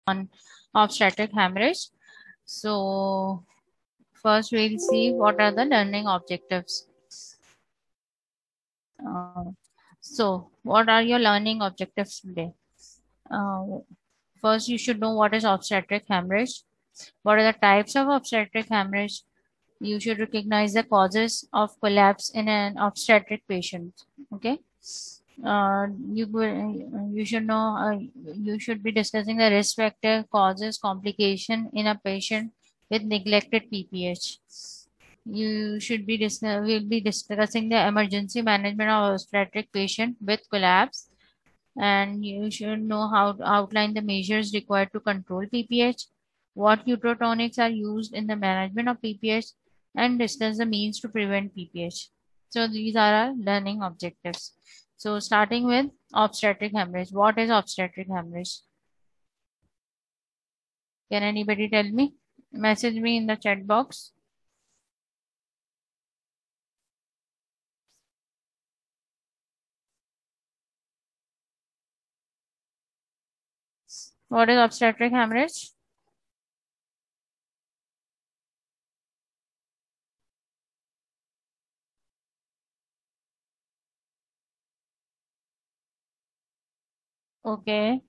on obstetric hemorrhage. So first we'll see what are the learning objectives. So what are your learning objectives today? Uh, First, you should know what is obstetric hemorrhage. What are the types of obstetric hemorrhage? You should recognize the causes of collapse in an obstetric patient. Okay. You should know. You should be discussing the risk factor causes complication in a patient with neglected PPH. You should be will be discussing the emergency management of obstetric patient with collapse, and you should know how to outline the measures required to control PPH, what uterotonics are used in the management of PPH, and discuss the means to prevent PPH. So these are our learning objectives. So starting with obstetric hemorrhage. What is obstetric hemorrhage? Can anybody tell me? Message me in the chat box. What is obstetric hemorrhage? Okay.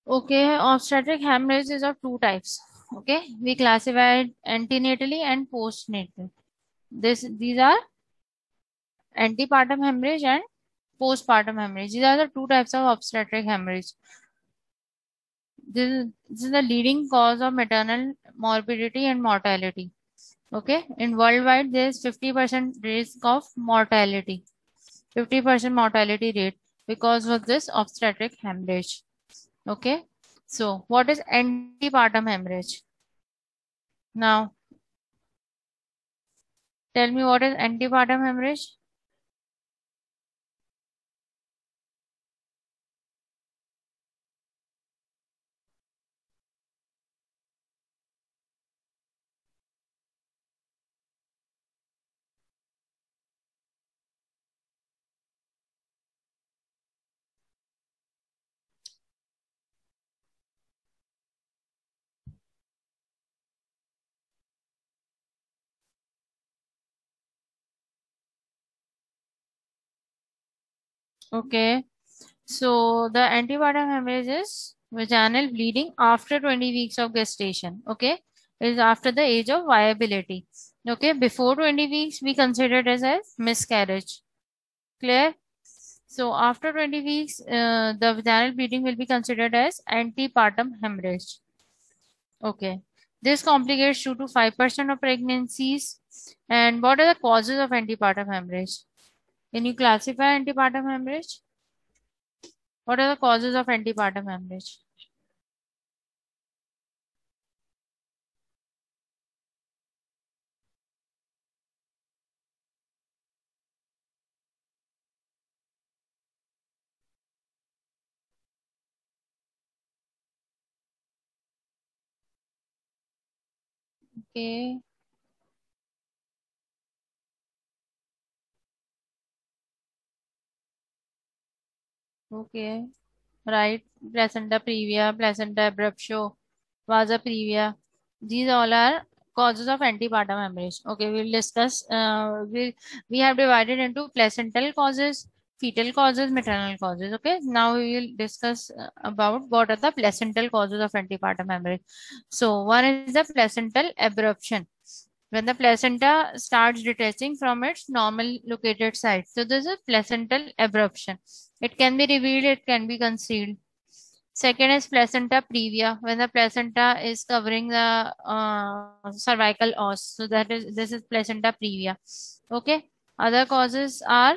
Okay, obstetric hemorrhage is of two types. Okay, we classify it antenatally and postnatal. These are antepartum hemorrhage and postpartum hemorrhage. These are the two types of obstetric hemorrhage. This is the leading cause of maternal morbidity and mortality. Okay, in worldwide there is 50% risk of mortality, 50% mortality rate because of this obstetric hemorrhage. Okay, so what is antepartum hemorrhage? Now, tell me what is antepartum hemorrhage? Okay, so the antepartum hemorrhage is vaginal bleeding after 20 weeks of gestation. Okay, is after the age of viability. Okay, before 20 weeks we consider it as a miscarriage. Clear? So after 20 weeks, the vaginal bleeding will be considered as antepartum hemorrhage. Okay, this complicates 2 to 5% of pregnancies. And what are the causes of antepartum hemorrhage? Can you classify antepartum hemorrhage? What are the causes of antepartum hemorrhage? Okay, okay, right. Placenta previa, placenta abruptio, vasa previa. These all are causes of antepartum hemorrhage. Okay, we'll discuss. We have divided into placental causes, fetal causes, maternal causes. Okay, now we will discuss about what are the placental causes of antepartum hemorrhage. So one is the placental abruption, when the placenta starts detaching from its normal located site. So this is placental abruption. It can be revealed, it can be concealed. Second is placenta previa, when the placenta is covering the cervical os. So this is placenta previa. Okay. Other causes are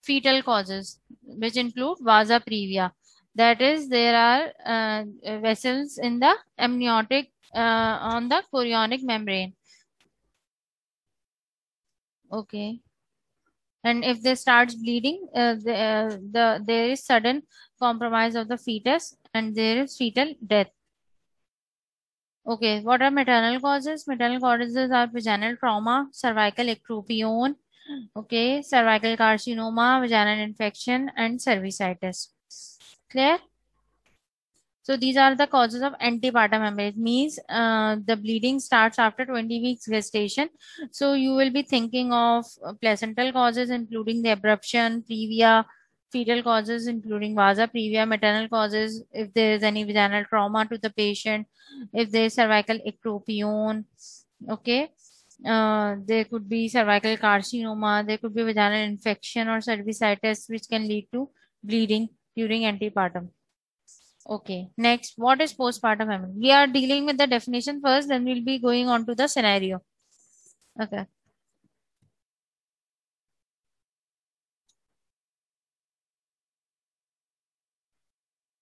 fetal causes, which include vasa previa. That is, there are vessels in the amniotic on the chorionic membrane. Okay. And if they starts bleeding, there is sudden compromise of the fetus and there is fetal death. Okay, what are maternal causes? Maternal causes are vaginal trauma, cervical ectropion, okay, cervical carcinoma, vaginal infection, and cervicitis. Clear? So these are the causes of antepartum hemorrhage. Means the bleeding starts after 20 weeks gestation. So you will be thinking of placental causes, including the abruption, previa, fetal causes, including vasa previa, maternal causes, if there is any vaginal trauma to the patient, if there is cervical ectropion, okay. There could be cervical carcinoma, there could be vaginal infection or cervicitis, which can lead to bleeding during antepartum. Okay, next, what is postpartum hemorrhage? We are dealing with the definition first, then we'll be going on to the scenario. Okay.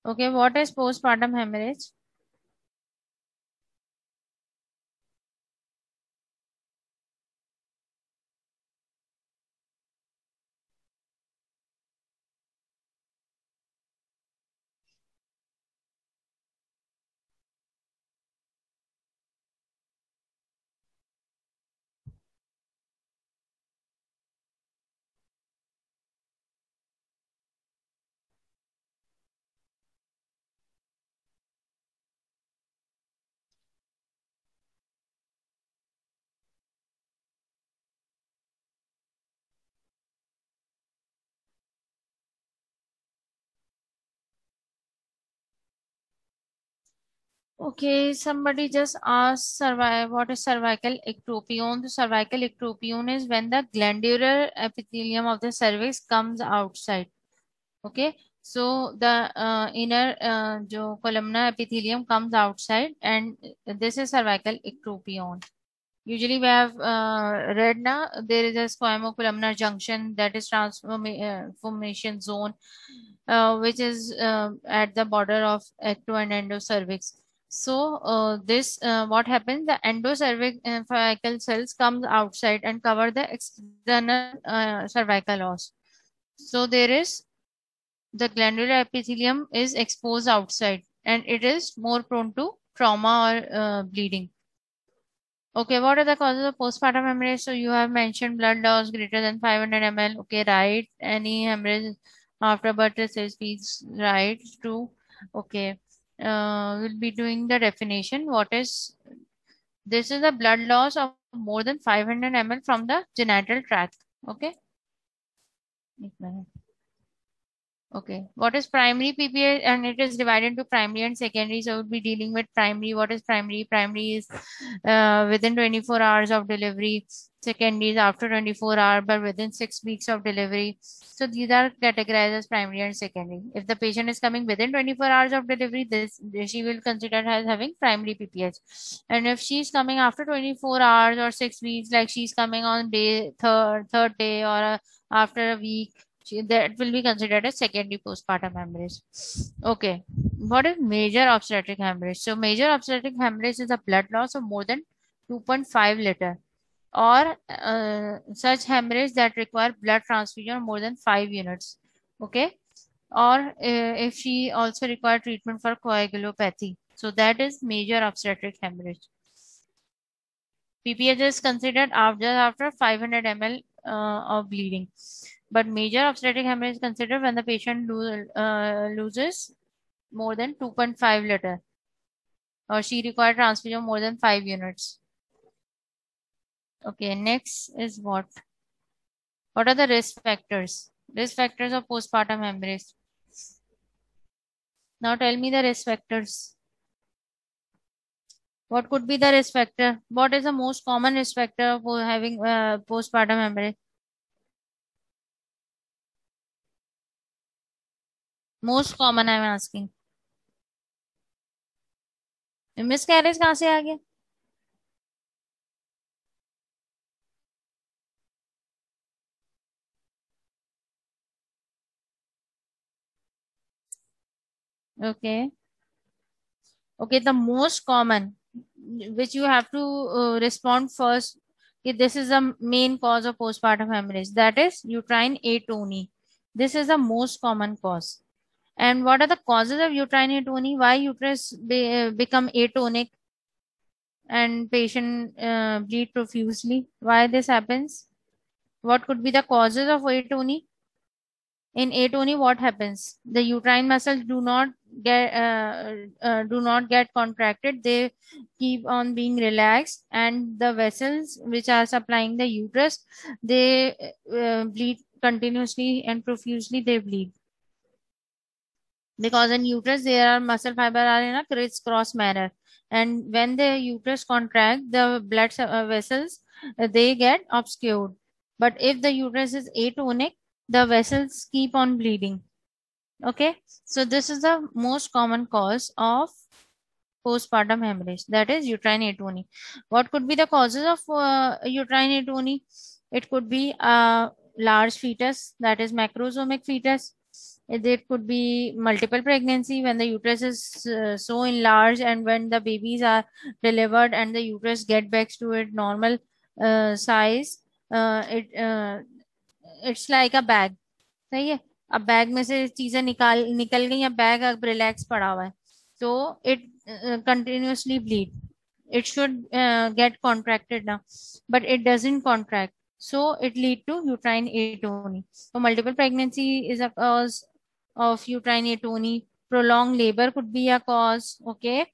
Okay, what is postpartum hemorrhage? Okay, somebody just asked what is cervical ectropion. The cervical ectropion is when the glandular epithelium of the cervix comes outside. Okay, so the inner columnar epithelium comes outside, and this is cervical ectropion. Usually we have read now there is a squamocolumnar junction, that is transformation zone, which is at the border of ecto and endocervix. So this what happens? The endocervical cells comes outside and cover the external cervical os. So there is the glandular epithelium is exposed outside and it is more prone to trauma or bleeding. Okay, what are the causes of postpartum hemorrhage? So you have mentioned blood loss greater than 500 ml. Okay, right. Any hemorrhage after birth is speeds, right? True. Okay. We'll be doing the definition. What is this? Is a blood loss of more than 500 ml from the genital tract. Okay. एक minute. Okay. What is primary PPA? And it is divided into primary and secondary. So we'll be dealing with primary. What is primary? Primary is within 24 hours of delivery. Secondary is after 24 hours, but within 6 weeks of delivery. So these are categorized as primary and secondary. If the patient is coming within 24 hours of delivery, this she will consider as having primary PPH. And if she's coming after 24 hours or 6 weeks, like she's coming on day third day or after a week, that will be considered as secondary postpartum hemorrhage. Okay. What is major obstetric hemorrhage? So major obstetric hemorrhage is a blood loss of more than 2.5 liter or such hemorrhage that require blood transfusion of more than 5 units. Okay. Or if she also require treatment for coagulopathy. So that is major obstetric hemorrhage. PPH is considered after 500 ml of bleeding. But major obstetric hemorrhage is considered when the patient loses more than 2.5 liter or she requires transfusion more than 5 units. Okay, next is what? What are the risk factors? Risk factors of postpartum hemorrhage. Now tell me the risk factors. What could be the risk factor? What is the most common risk factor for having postpartum hemorrhage? Most common, I'm asking. Miscarriage कहाँ से आ गया? Okay. Okay, the most common, which you have to respond first. This is the main cause of postpartum hemorrhage, that is uterine atony. This is the most common cause. And what are the causes of uterine atony? Why uterus become atonic and patient bleed profusely? Why this happens? What could be the causes of atony? In atony, what happens? The uterine muscles do not get contracted. They keep on being relaxed, and the vessels which are supplying the uterus, they bleed continuously and profusely. They bleed because in uterus there are muscle fiber are in a crisscross manner, and when the uterus contract, the vessels they get obscured. But if the uterus is atonic, the vessels keep on bleeding. Okay, so this is the most common cause of postpartum hemorrhage, that is uterine atony. What could be the causes of uterine atony? It could be a large fetus, that is macrosomic fetus. It could be multiple pregnancy when the uterus is so enlarged, and when the babies are delivered and the uterus get back to its normal size. It's like a bag. सही है. अब bag में से चीजें निकल गई, अब bag अब रिलैक्स पड़ा हुआ है, तो it continuously bleed. It should get contracted now, but it doesn't contract, so it lead to uterine atony. So multiple pregnancy is a cause of uterine atony. Prolonged labor could be a cause. Okay,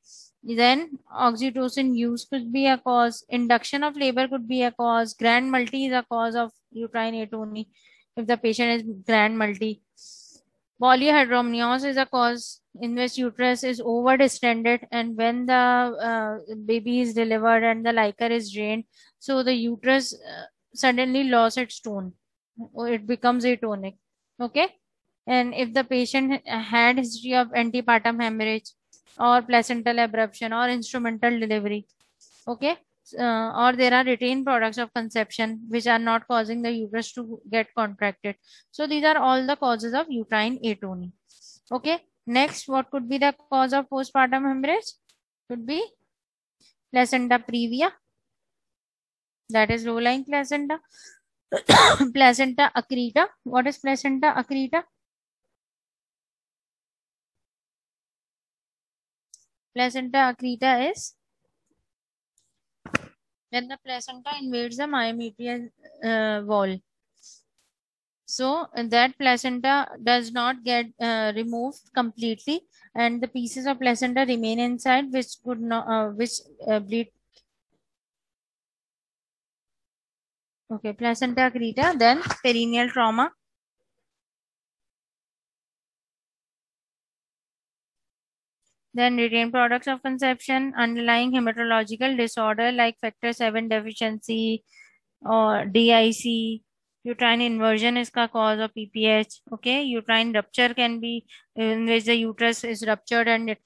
then oxytocin use could be a cause. Induction of labor could be a cause. Grand multi is a cause of uterine atony if the patient is grand multi. Polyhydramnios is a cause in which uterus is over distended, and when the baby is delivered and the liquor is drained, so the uterus suddenly lost its tone, or it becomes atonic. Okay, and if the patient had history of antepartum hemorrhage or placental abruption or instrumental delivery, okay, or there are retained products of conception which are not causing the uterus to get contracted. So these are all the causes of uterine atony. Okay, next, what could be the cause of postpartum hemorrhage? Could be placenta previa, that is low-lying placenta. Placenta accreta. What is placenta accreta? Placenta accreta is when the placenta invades the myometrial wall. So that placenta does not get removed completely, and the pieces of placenta remain inside, which could not, bleed. Okay, placenta accreta, then perineal trauma. Then retained products of conception, underlying hematological disorder like factor 7 deficiency or DIC. Uterine inversion is the cause of PPH. Okay, uterine rupture can be in which the uterus is ruptured and it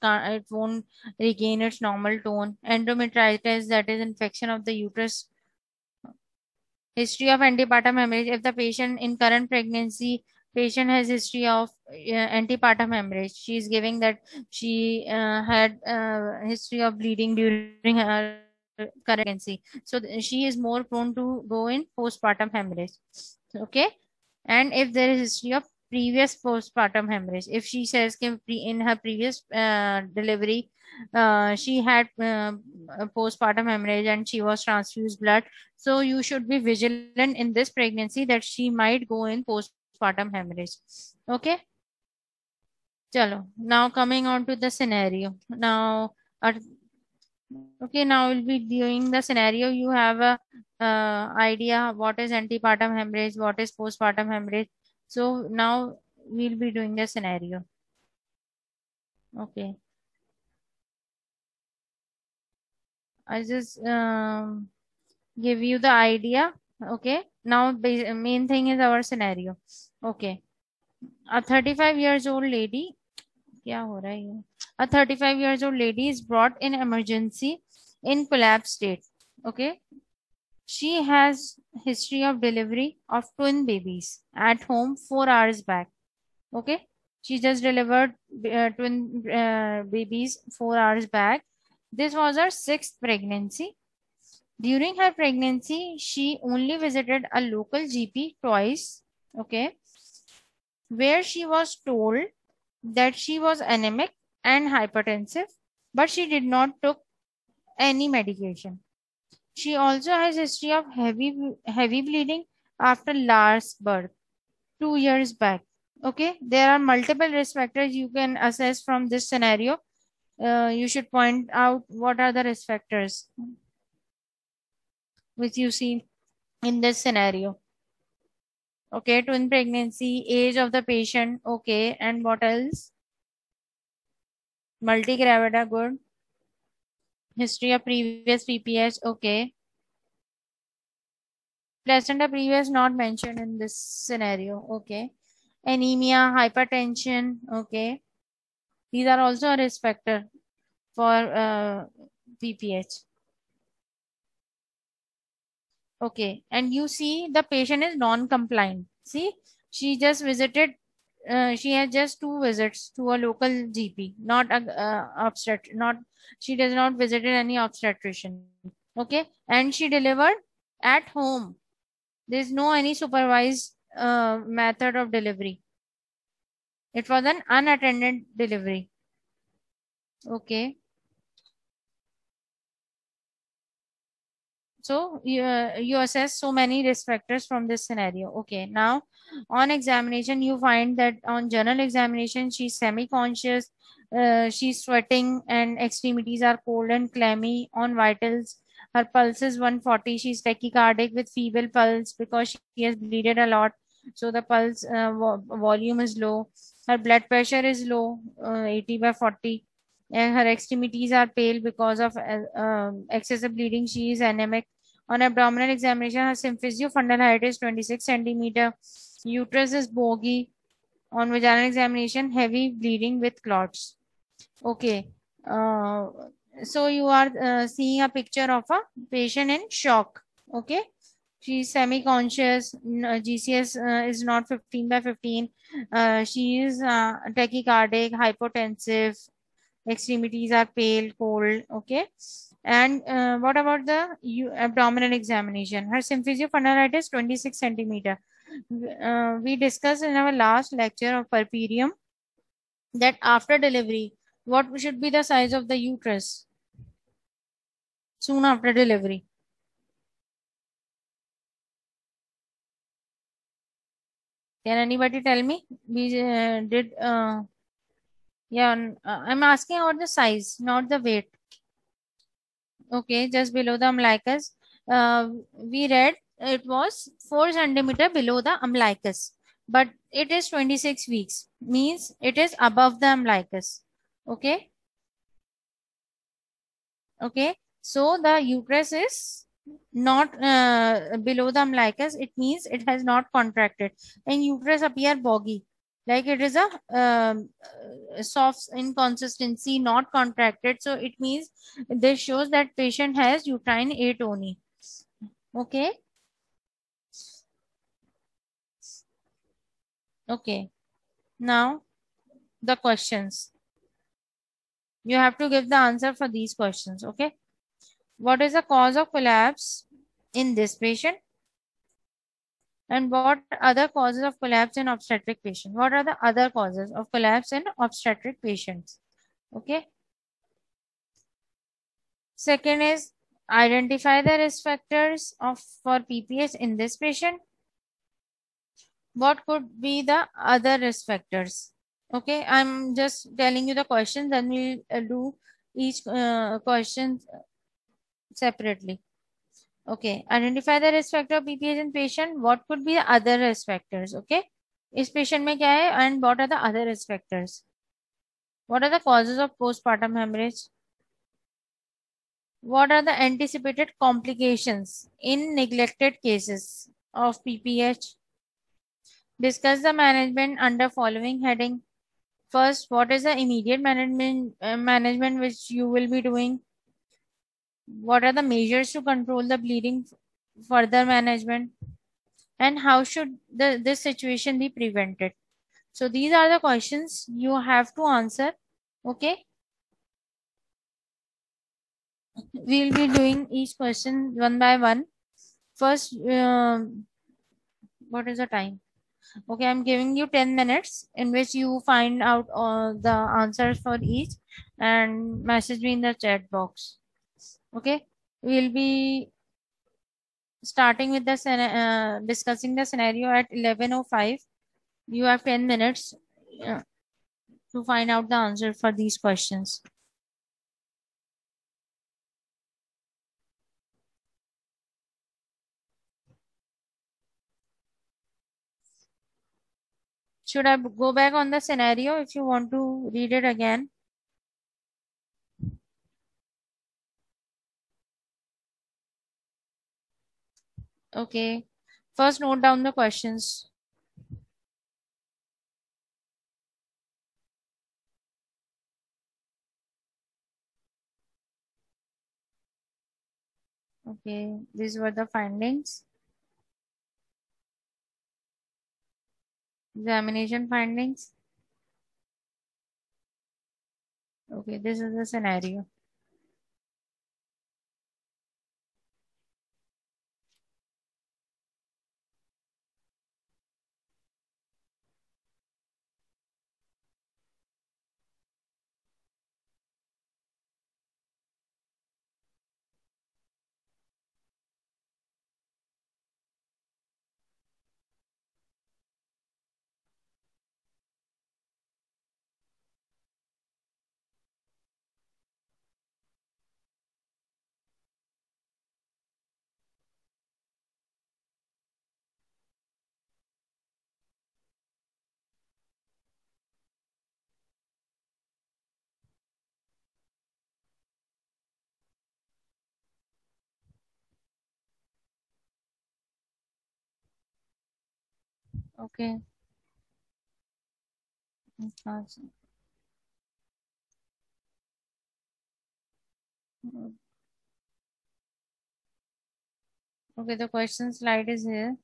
won't regain its normal tone. Endometritis, that is infection of the uterus. History of antepartum hemorrhage. If the patient in current pregnancy, patient has history of antepartum hemorrhage, she is giving that she had history of bleeding during her current pregnancy, so she is more prone to go in postpartum hemorrhage. Okay, and if there is history of previous postpartum hemorrhage, if she says in her previous delivery she had a postpartum hemorrhage and she was transfused blood, so you should be vigilant in this pregnancy that she might go in postpartum hemorrhage. Okay, chalo, now coming on to the scenario. Now okay, now we'll be doing the scenario. You have a idea what is antepartum hemorrhage, what is postpartum hemorrhage. So now we'll be doing the scenario. Okay, I just give you the idea. Okay, now main thing is our scenario. Okay, a 35 years old lady, क्या हो रहा है ये? A 35 years old lady is brought in emergency in collapse state. Okay, she has history of delivery of twin babies at home 4 hours back. Okay, she just delivered twin babies 4 hours back. This was her sixth pregnancy. During her pregnancy, she only visited a local GP twice, okay, where she was told that she was anemic and hypertensive, but she did not took any medication. She also has history of heavy bleeding after last birth 2 years back. Okay, there are multiple risk factors you can assess from this scenario. You should point out what are the risk factors which you see in this scenario. Okay, twin pregnancy, age of the patient. Okay, and what else? Multigravida, good. History of previous PPH. Okay, placenta previous not mentioned in this scenario. Okay, anemia, hypertension. Okay, these are also a risk factor for PPH. Okay, and you see the patient is non-compliant. See, she just visited. She has just two visits to a local GP, not a obstet. Not she does not visited any obstetrician. Okay, and she delivered at home. There is no any supervised method of delivery. It was an unattended delivery. Okay. So you assess so many risk factors from this scenario. Okay, now on examination, you find that on general examination, she's semi-conscious, she's sweating, and extremities are cold and clammy. On vitals, her pulse is 140. She's tachycardic with feeble pulse because she has bleeded a lot. So the pulse volume is low. Her blood pressure is low, 80 by 40. And her extremities are pale because of excessive bleeding. She is anemic. On abdominal examination, her symphysis fundal height is 26 centimeter. Uterus is boggy. On vaginal examination, heavy bleeding with clots. Okay. Uh, so you are seeing a picture of a patient in shock. Okay. She's semi-conscious. GCS is not 15 by 15. She is tachycardic, hypotensive. Extremities are pale, cold. Okay. And what about the abdominal examination? Her symphysis fundal height is 26 centimeter. We discussed in our last lecture of perperium that after delivery, what should be the size of the uterus soon after delivery? Can anybody tell me? We did, yeah, I'm asking about the size, not the weight. Okay, just below the umbilicus. We read it was 4 centimeter below the umbilicus, but it is 26 weeks, means it is above the umbilicus. Okay, okay. So the uterus is not below the umbilicus. It means it has not contracted, and uterus appear boggy, like it is a soft inconsistency, not contracted. So it means this shows that patient has uterine atony. Okay. Okay. Now the questions. You have to give the answer for these questions. Okay. What is the cause of collapse in this patient? And what other causes of collapse in obstetric patient? What are the other causes of collapse in obstetric patients? Okay. Second is identify the risk factors of for PPH in this patient. What could be the other risk factors? Okay, I'm just telling you the questions, then we'll do each question separately. Okay, identify the risk factor of BPH in patient. What could be the other risk factors? Okay, इस patient में क्या है and what are the other risk factors? What are the causes of postpartum hemorrhage? What are the anticipated complications in neglected cases of PPH? Discuss the management under following heading. First, what is the immediate management which you will be doing? What are the measures to control the bleeding? Further management, and how should this situation be prevented? So these are the questions you have to answer. Okay. We'll be doing each question one by one. First, what is the time? Okay, I'm giving you 10 minutes in which you find out the answers for each and message me in the chat box. Okay, we'll be starting with the discussing the scenario at 11:05. You have 10 minutes uh, to find out the answer for these questions. Should I go back on the scenario if you want to read it again? Okay. First, note down the questions. Okay. These were the findings. Examination findings. Okay. This is the scenario. Okay. Okay. The question slide is here.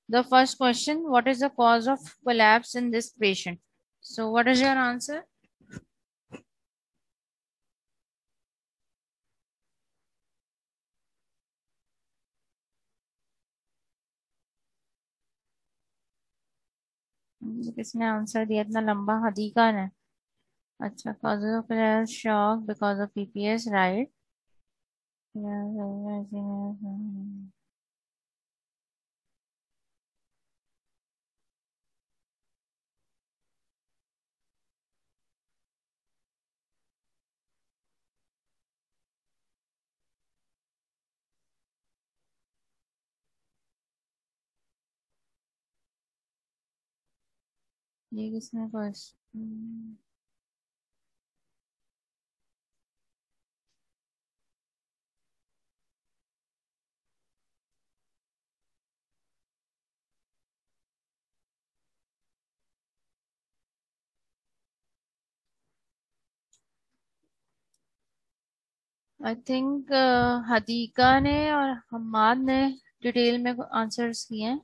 The first question, what is the cause of collapse in this patient? So what is your answer? किसने answer दिया इतना लंबा? हदीका ने। अच्छा, causes of collapse, shock because of PPS, right? ये किसने question? I think Hadika ने और हम्माद ने डिटेल में आंसर्स किए हैं।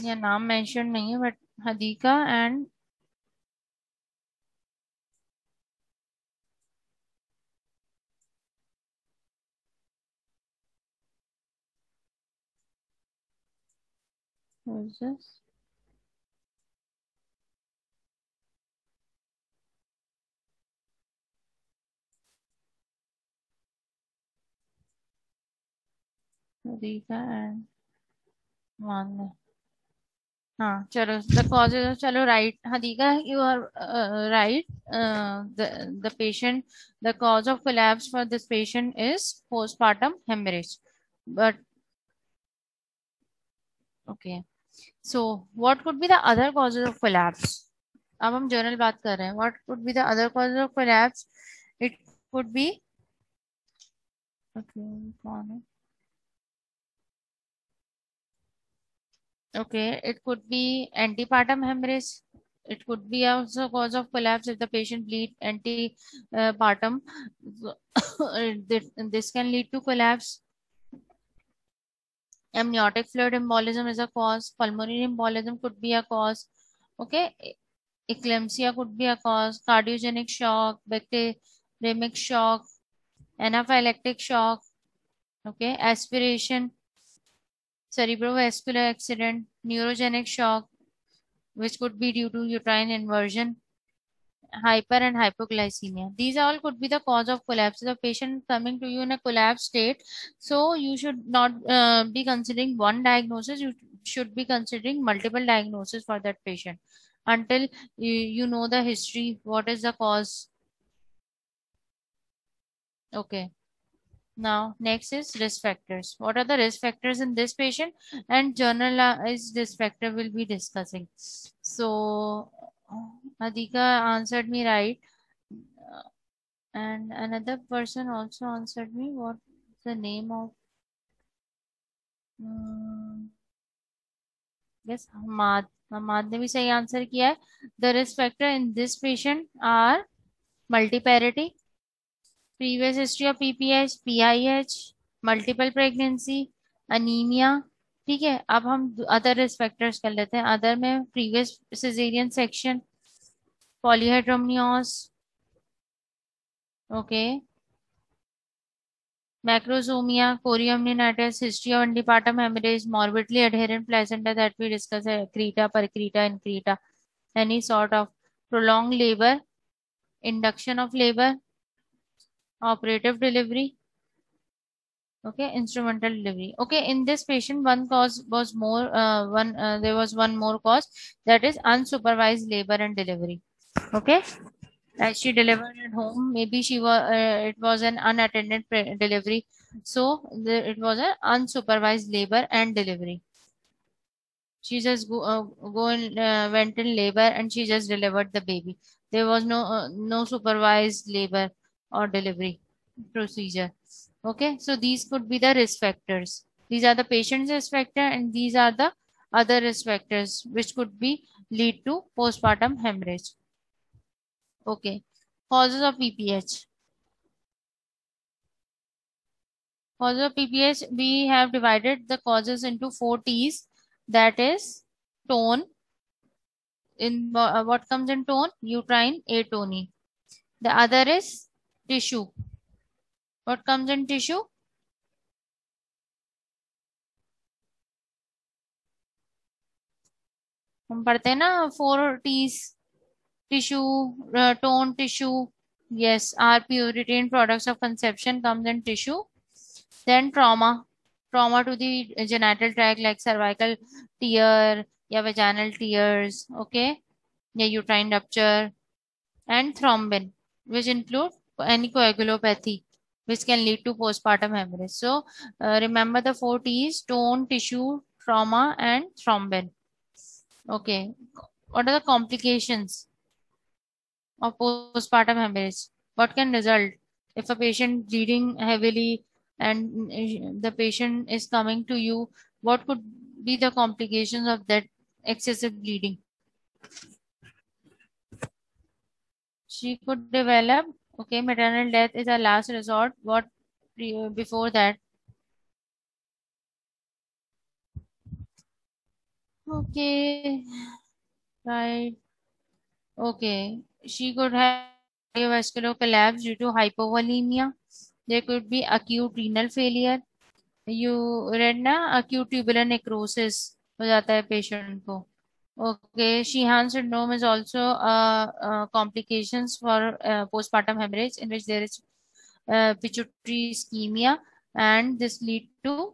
या नाम मेंशन नहीं है, but Hadika and Hadika and Maan ने। हाँ चलो, द कॉजेज, चलो right Hadika, you are right. The patient, the cause of collapse for this patient is postmortem hemorrhage, but okay. So what could be the other causes of collapse? अब हम general बात कर रहे हैं, what could be the other causes of collapse? It could be, okay कौन है, okay, it could be antepartum hemorrhage. It could be also cause of collapse if the patient bleed antepartum. This can lead to collapse. Amniotic fluid embolism is a cause. Pulmonary embolism could be a cause. Okay. Eclampsia could be a cause. Cardiogenic shock, bacteremic shock, anaphylactic shock. Okay. Aspiration, cerebrovascular accident, neurogenic shock, which could be due to uterine inversion, hyper and hypoglycemia. These all could be the cause of collapse. The patient coming to you in a collapse state, so you should not be considering one diagnosis. You should be considering multiple diagnoses for that patient until you know the history. What is the cause? Okay. Now, next is risk factors. What are the risk factors in this patient? And generalized risk factor will be discussing. So, Adika answered me right. And another person also answered me. What's the name of? Yes, Hamad. Hamad ने भी सही answer किया है. The risk factor in this patient are multiparity, previous history of PPH, PIH, multiple pregnancy, anemia. ठीक है, अब हम other risk factors कर लेते हैं. अदर में previous caesarean section, polyhydramnios, okay, macrosomia, chorioamnionitis, history of antepartum haemorrhage, morbidly adherent placenta that we discussed, creta, percreta, increta, any sort of prolonged labor, induction of labor, operative delivery, okay, instrumental delivery. Okay, in this patient, one cause was more, there was one more cause, that is unsupervised labor and delivery. Okay, as she delivered at home, maybe it was an unattended delivery, so it was an unsupervised labor and delivery. She just went in labor and she just delivered the baby. There was no supervised labor or delivery procedure. Okay, so these could be the risk factors. These are the patient's risk factor, and these are the other risk factors which could be lead to postpartum hemorrhage. Okay. Causes of PPH. Causes of PPH, we have divided the causes into four T's. That is tone. In what comes in tone? Uterine atony. The other is tissue. What comes in tissue? हम पढ़ते हैं ना, four Ts. Tissue, tone tissue. Yes, RPO, retained products of conception, comes in tissue. Then trauma. Trauma to the genital tract like cervical tear, या vaginal tears, okay, या uterine rupture. And thrombin, which include any coagulopathy, which can lead to postpartum hemorrhage. So remember the four T's: tone, tissue, trauma, and thrombin. Okay. What are the complications of postpartum hemorrhage? What can result if a patient bleeding heavily and the patient is coming to you? What could be the complications of that excessive bleeding? She could develop, okay, maternal death is a last resort. What before that? Okay, right. Okay, she could have cardiovascular collapse due to hypovolemia. There could be acute renal failure. You read ना, acute tubular necrosis हो जाता है patient को. Okay, Sheehan syndrome is also complications for postpartum hemorrhage in which there is pituitary ischemia, and this lead to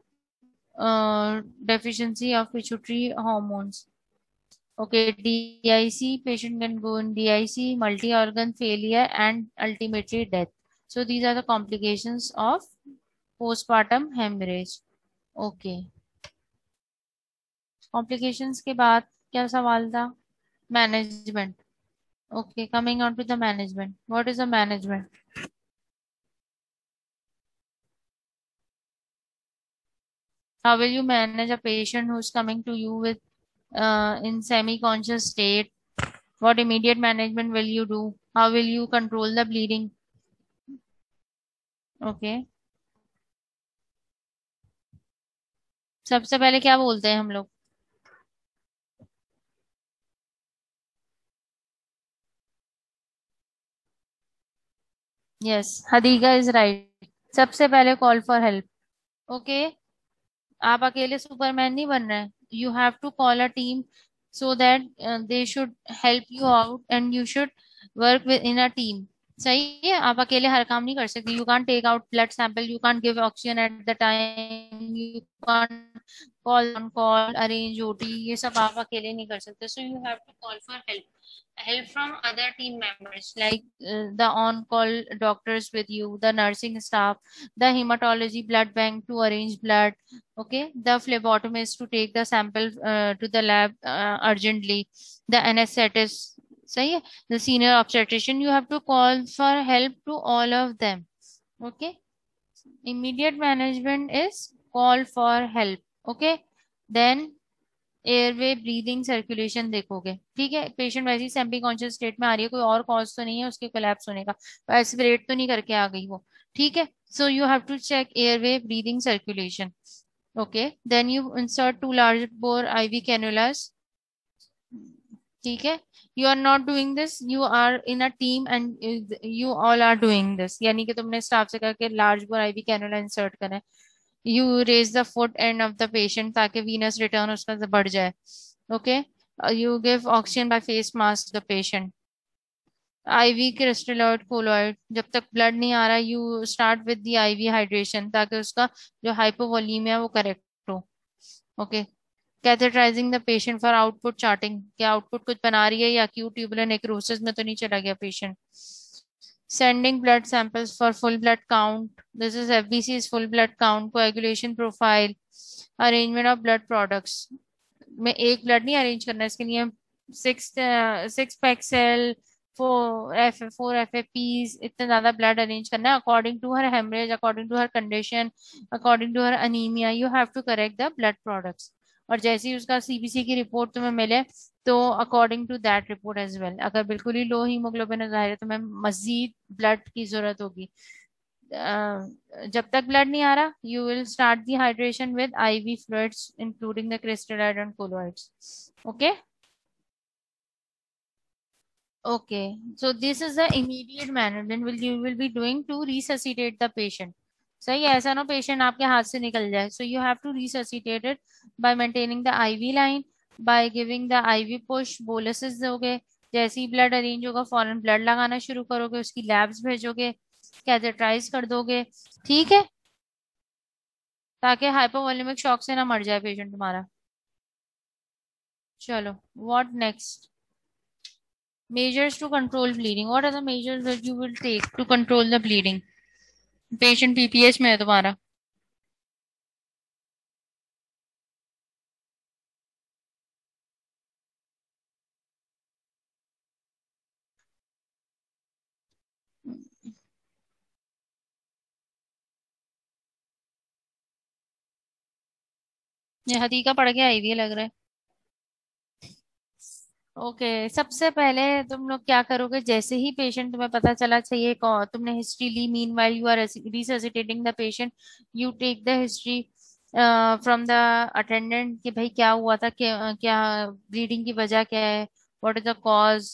deficiency of pituitary hormones. Okay, DIC, patient can go in DIC, multi-organ failure, and ultimately death. So these are the complications of postpartum hemorrhage. Okay. Complications के बाद क्या सवाल था? Management. Okay, coming on to the management. What is the management? How will you manage a patient who's coming to you with in semi-conscious state? What immediate management will you do? How will you control the bleeding? Okay. सबसे पहले क्या बोलते हैं हम लोग? Yes, Hadiga is right. सबसे पहले call for help. Okay. आप अकेले सुपरमैन नहीं बन रहे हैं. You have to call a team so that they should help you out and you should work within a team. सही है. आप अकेले हर काम नहीं कर सकते. You can't take out blood sample, you can't give oxygen at the time, you can't call on call, arrange OT, ये सब आप अकेले नहीं कर सकते. So you have to call for help. Help from other team members like the on-call doctors with you, the nursing staff, the hematology blood bank to arrange blood. Okay, the phlebotomist to take the sample to the lab urgently, the anesthetist. सही है. The senior obstetrician, you have to call for help to all of them. Okay. Immediate management is call for help. Okay. Then airway, breathing, circulation देखोगे. ठीक है. Patient वैसे ही semi conscious state में आ रही है, कोई और कॉज तो नहीं है उसके कोलैप्स होने का, एस्पिरेट तो नहीं करके आ गई वो. ठीक है. So you have to check airway, breathing, circulation. Okay. Then you insert two large bore IV cannulas. ठीक है. You are not doing this, you are in a team and you all are doing this. यानी कि तुमने staff से कहा कि large bore IV cannula insert करें. You raise the foot end of the patient ताकि वीनस रिटर्न उसका बढ़ जाए. Okay. You give oxygen by face mask the patient. IV crystalloid colloid, जब तक ब्लड नहीं आ रहा you start with the IV hydration ताकि उसका जो हाइपोवोलीमिया वो करेक्ट हो. Okay. Catheterising the patient for output charting, क्या आउटपुट कुछ बना रही है या acute ट्यूबुलर नेक्रोसिस में तो नहीं चला गया patient. Sending blood samples for full blood count. This is FBC is full blood count, coagulation profile, arrangement of blood products. में एक ब्लड नहीं अरेंज करना है, इसके लिए six pack cell, four FFPs, इतना ज्यादा ब्लड अरेंज करना है according to her haemorrhage, according to her condition, according to her anaemia. You have to correct the blood products. और जैसे ही उसका सीबीसी की रिपोर्ट तुम्हें मिले, तो according to that report as well, अगर बिल्कुल ही लो हीमोग्लोबिन है, जाहिर है तुम्हें मजीद ब्लड की जरूरत होगी। जब तक ब्लड नहीं आ रहा, you will start the hydration with IV fluids including the crystalloid and colloids. Okay. Okay, so this is the immediate manner then will you will be doing to resuscitate the patient. सही है, ऐसा ना patient आपके हाथ से निकल जाए, so you have to resuscitate it by maintaining the IV line, by giving the IV push, boluses दोगे, जैसे ही ब्लड अरेंज होगा फौरन ब्लड लगाना शुरू करोगे, उसकी लैब्स भेजोगे, कैथेटराइज कर दोगे, ठीक है, ताकि हाइपोवोलेमिक शॉक से ना मर जाए पेशेंट तुम्हारा। चलो, what next? Measures to control bleeding. What are the measures that you will take to control the bleeding? Patient PPH में है तुम्हारा। ये हदीका पढ़ के आई हुई है लग रहा है। ओके, सबसे पहले तुम लोग क्या करोगे, जैसे ही पेशेंट तुम्हें पता चला चाहिए, तुमने हिस्ट्री ली, meanwhile you are resuscitating the patient, you take the history from the attendant कि भाई क्या हुआ था, क्या क्या ब्लीडिंग की वजह क्या है, what is the cause,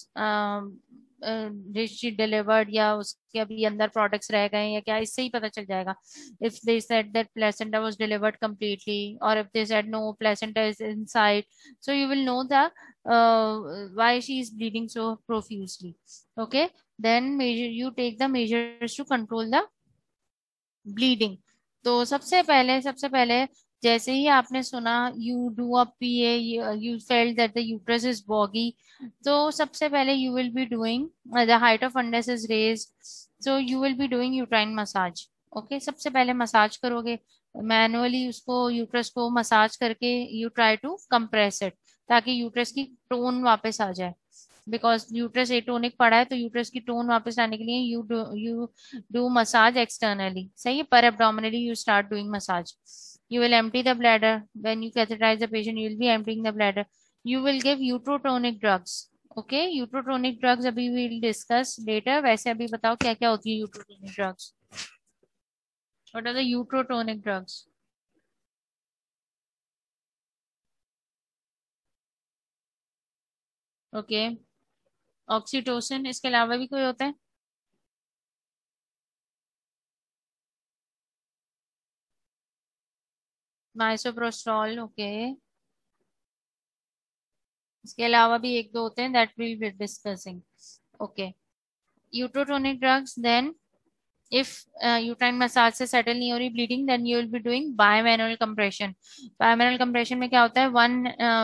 she delivered या उसके अभी अंदर प्रोडक्ट्स रह गए या क्या, इससे ही पता चल जाएगा। If they said that placenta was delivered completely, or if they said no, placenta is inside, so you will know the why she is bleeding so profusely. Okay, then measure, you take the measures to control the bleeding. तो सबसे पहले जैसे ही आपने सुना you do a PA, you felt that the uterus is boggy, तो सबसे पहले you will be doing, the height of fundus is raised, so you will be doing uterine massage. Okay, सबसे पहले मसाज करोगे मैनुअली उसको, uterus को massage करके, you try to compress it, ताकि यूट्रस की टोन वापस आ जाए, बिकॉज यूट्रस एटोनिक पड़ा है, तो यूट्रस की टोन वापस आने के लिए यू do massage externally, सही है, per abdominally you start doing massage. You will empty the bladder when you catheterize the patient, you will be emptying the bladder. You will give uterotonic drugs. Okay, uterotonic drugs अभी we will discuss later, वैसे अभी बताओ क्या क्या होती है uterotonic drugs? What are the uterotonic drugs? Okay, oxytocin, इसके अलावा भी कोई होता है? माइसोप्रोस्टॉल, ओके, इसके अलावा भी एक दो होते हैं, that will be discussing. Okay, uterotonic drugs, then if uterine massage से settle नहीं हो रही bleeding, then you will be doing bimanual compression. Bimanual compression में क्या होता है,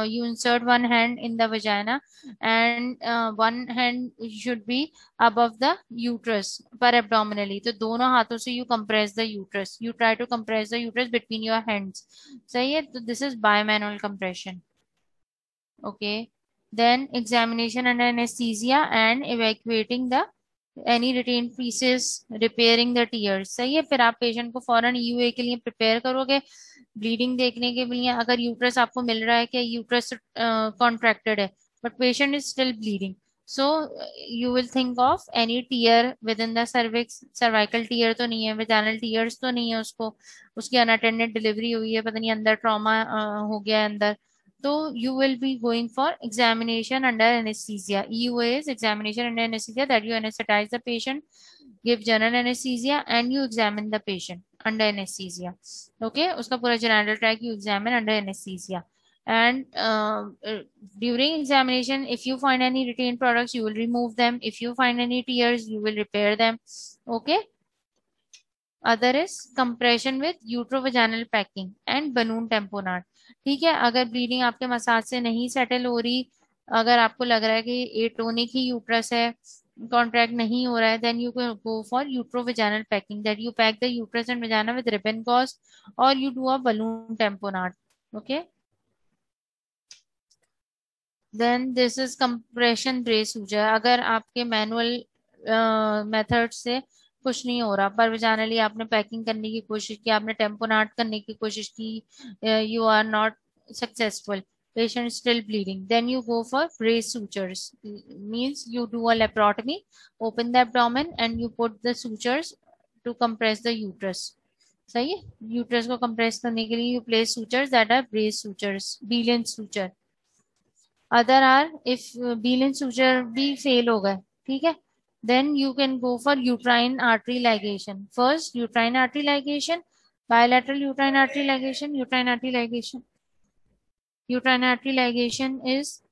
you insert one hand in the vagina and one hand should be above the uterus per abdominally, तो दोनों हाथों से you compress the uterus, you try to compress the uterus between your hands, सही है, तो this is bimanual compression. Okay, then examination under anesthesia and evacuating the any retained pieces, repairing the tears, सही है, फिर आप patient को फौरन EUA के लिए प्रिपेयर करोगे, ब्लीडिंग देखने के लिए, अगर यूट्रस आपको मिल रहा है कि यूट्रस कॉन्ट्रैक्टेड है but patient is still bleeding, so you will think of any tear within the cervix, cervical tear तो नहीं है, वेजाइनल टीयर्स तो नहीं है उसको, उसकी अनअटेंडेड डिलीवरी हुई है, पता नहीं अंदर ट्रॉमा हो गया है अंदर, तो you will be going for examination under anesthesia. EUA is examination under anesthesia, that you anesthetize the patient, give general anesthesia and you examine the patient under anesthesia. Okay, उसका पूरा general track you examine under anesthesia. And during examination, if you find any retained products, you will remove them. If you find any tears, you will repair them. Okay. Other is compression with uterovaginal packing and balloon tamponade. ठीक है, अगर bleeding आपके massage से नहीं settle हो रही, अगर आपको लग रहा है कि एटोनिक ही यूट्रस है, कॉन्ट्रैक्ट नहीं हो रहा है, then you can go for uterovaginal packing, that you pack the uterus and vagina with ribbon gauze और you do a balloon tamponade. Okay, then this is compression brace suture, अगर आपके manual method से कुछ नहीं हो रहा, पर विजानली आपने पैकिंग करने की कोशिश की, आपने टेम्पोनाट करने की कोशिश की, you are not successful, patient is still bleeding, then you go for brace sutures. Means you do a laparotomy, open the abdomen and you put the sutures to compress the uterus. सही है, uterus को compress करने के लिए you place sutures that are brace sutures, B Lynch suture. Other are if B Lynch suture भी fail हो गए, ठीक है, then you can go for uterine artery ligation. First, uterine artery ligation, bilateral uterine artery ligation. Uterine artery ligation is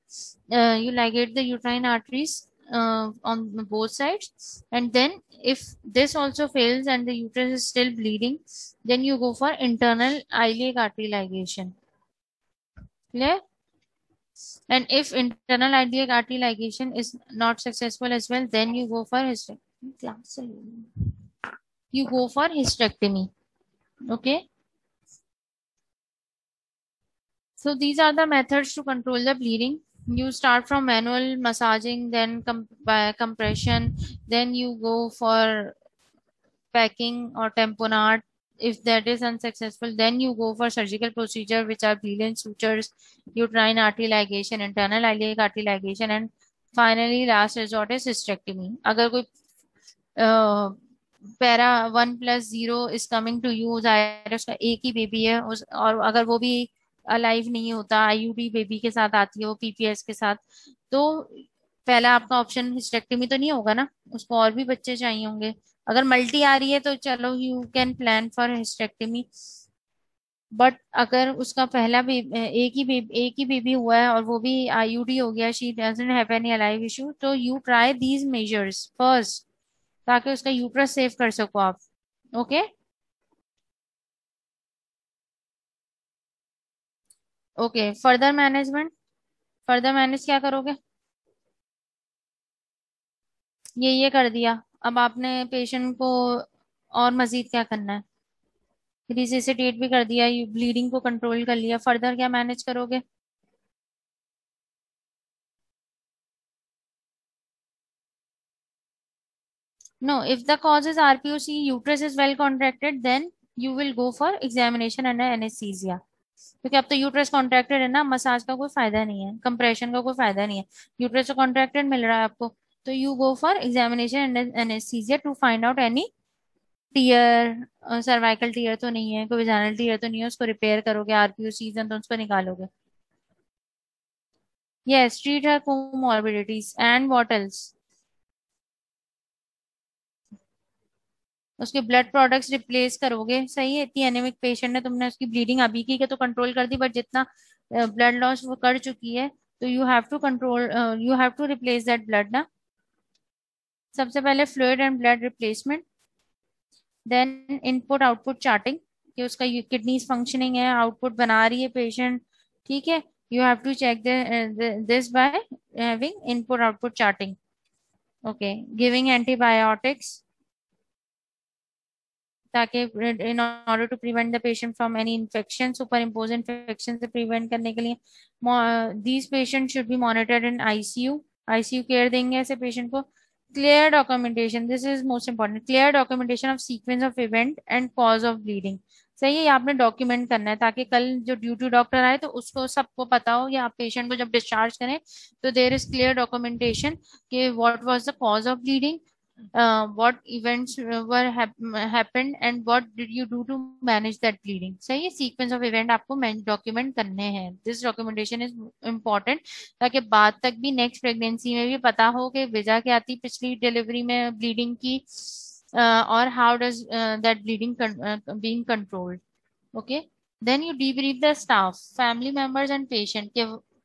you ligate the uterine arteries on both sides, and then if this also fails and the uterus is still bleeding, then you go for internal iliac artery ligation. Clear? And if internal iliac artery ligation is not successful as well, then you go for hysterectomy. Okay. So these are the methods to control the bleeding. You start from manual massaging, then by compression, then you go for packing or tamponade. If that is unsuccessful, then you go for surgical procedure, which are Brilliant sutures, uterine artery ligation, internal iliac artery ligation, and finally last resort is hysterectomy. अगर कोई para 1+0 is coming to you, जाहिर उसका एक ही baby है और अगर वो भी अलाइव नहीं होता, आईयूडी बेबी के साथ आती है वो पीपीएस के साथ, तो पहला आपका ऑप्शन हिस्टेक्टमी तो नहीं होगा ना, उसको और भी बच्चे चाहिए होंगे. अगर मल्टी आ रही है तो चलो you can plan for hysterectomy. But अगर उसका पहला एक ही बेबी हुआ है और वो भी आईयूडी हो गया, she doesn't have any alive issue, तो you try these measures first ताकि उसका यूट्रस सेव कर सको आप. Okay. Okay, further management. Further manage क्या करोगे? ये कर दिया. अब आपने पेशेंट को और मजीद क्या करना है? रिसिसिटेट भी कर दिया, ब्लीडिंग को कंट्रोल कर लिया, फर्दर क्या मैनेज करोगे? No, if the cause is RPOC, uterus is well contracted, then you will go for examination under anesthesia. क्योंकि अब तो यूट्रस कॉन्ट्रैक्टेड है ना, मसाज का कोई फायदा नहीं है, कंप्रेशन का कोई फायदा नहीं है, यूट्रस तो कॉन्ट्रैक्टेड मिल रहा है आपको. तो you go for examination under anaesthesia to find out any tear, cervical tear तो नहीं है, कोई वेजाइनल टीयर तो नहीं है, उसको रिपेयर करोगे, आरपीओसीज तो उसको निकालोगे. Yes, treat her comorbidities and what else. उसके ब्लड प्रोडक्ट्स रिप्लेस करोगे. सही है, इतनी एनेमिक पेशेंट है, तुमने उसकी ब्लीडिंग अभी की के तो कंट्रोल कर दी, बट जितना ब्लड लॉस वो कर चुकी है, तो you have to control, you have to replace that blood ना. सबसे पहले fluid and blood replacement, then input output charting कि उसका किडनीज फंक्शनिंग है, आउटपुट बना रही है पेशेंट, ठीक है. You have to check this by having input output charting. Okay, giving antibiotics ताकि in order to prevent the patient from any infection, super impose infection से प्रिवेंट करने के लिए these patient should be monitored in ICU. ICU care देंगे ऐसे patient को. Clear documentation, this is most important, clear documentation of sequence of event and cause of bleeding. सही है, ये आपने डॉक्यूमेंट करना है ताकि कल जो ड्यूटी डॉक्टर आए तो उसको सबको पता हो, या आप पेशेंट को जब डिस्चार्ज करें तो देर इज क्लियर डॉक्यूमेंटेशन कि what was the cause of bleeding, what events were happened and what did you do to manage that bleeding. सही है, सीक्वेंस ऑफ इवेंट आपको डॉक्यूमेंट करने हैं. दिस डॉक्यूमेंटेशन इज इम्पोर्टेंट ताकि बाद तक भी नेक्स्ट प्रेगनेंसी में भी पता हो कि वजह क्या थी पिछली डिलीवरी में ब्लीडिंग की, और how does that bleeding being controlled. Okay, then you debrief the staff, family members and patient के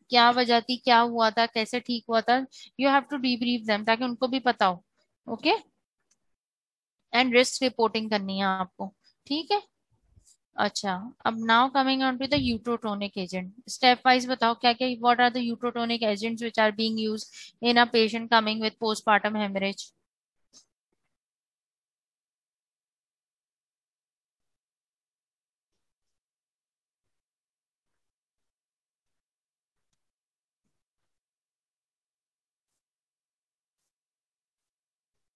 क्या वजह थी, क्या हुआ था, कैसे ठीक हुआ था. You have to debrief them ताकि उनको भी पता हो. ओके, एंड रिस्क रिपोर्टिंग करनी है आपको, ठीक है. अच्छा, अब now coming on to the uterotonic agent, step wise बताओ क्या क्या, what are the uterotonic agents which are being used in a patient coming with postpartum haemorrhage.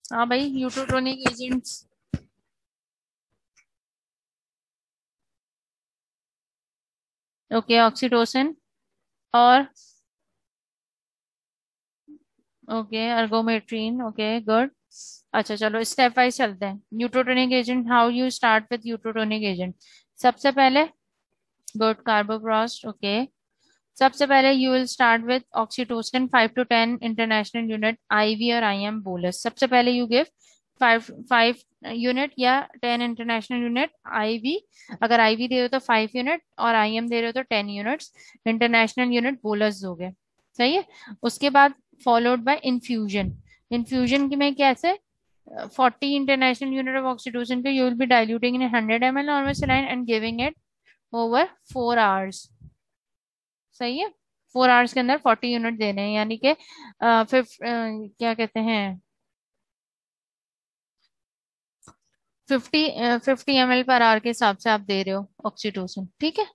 हाँ भाई, यूट्रोटोनिक एजेंट्स. ओके ऑक्सीटोसिन और ओके अर्गोमेट्रिन ओके गुड। अच्छा चलो step wise चलते हैं। Uterotonic agent, how you start with uterotonic agent? सबसे पहले good carboprost okay. सबसे पहले you will start with oxytocin 5 to 10 international unit ivy और आईएम बोलस। सबसे पहले यू गिव 5 यूनिट या 10 इंटरनेशनल यूनिट आईवी। अगर आईवी दे रहे हो तो 5 यूनिट और आईएम दे रहे हो तो 10 यूनिट्स इंटरनेशनल यूनिट बोलस दोगे। सही है। उसके बाद फॉलोड बाय इन्फ्यूजन। इन्फ्यूजन की में कैसे? 40 इंटरनेशनल यूनिट ऑफ ऑक्सीटोसिन को you will B diluting in 100 ml normal saline and giving it over 4 hours. सही है। 4 आवर्स के अंदर 40 यूनिट देने हैं, यानी कि फिर क्या कहते हैं 50 ml पर आवर के हिसाब से आप दे रहे हो ऑक्सीटोसिन। ठीक है।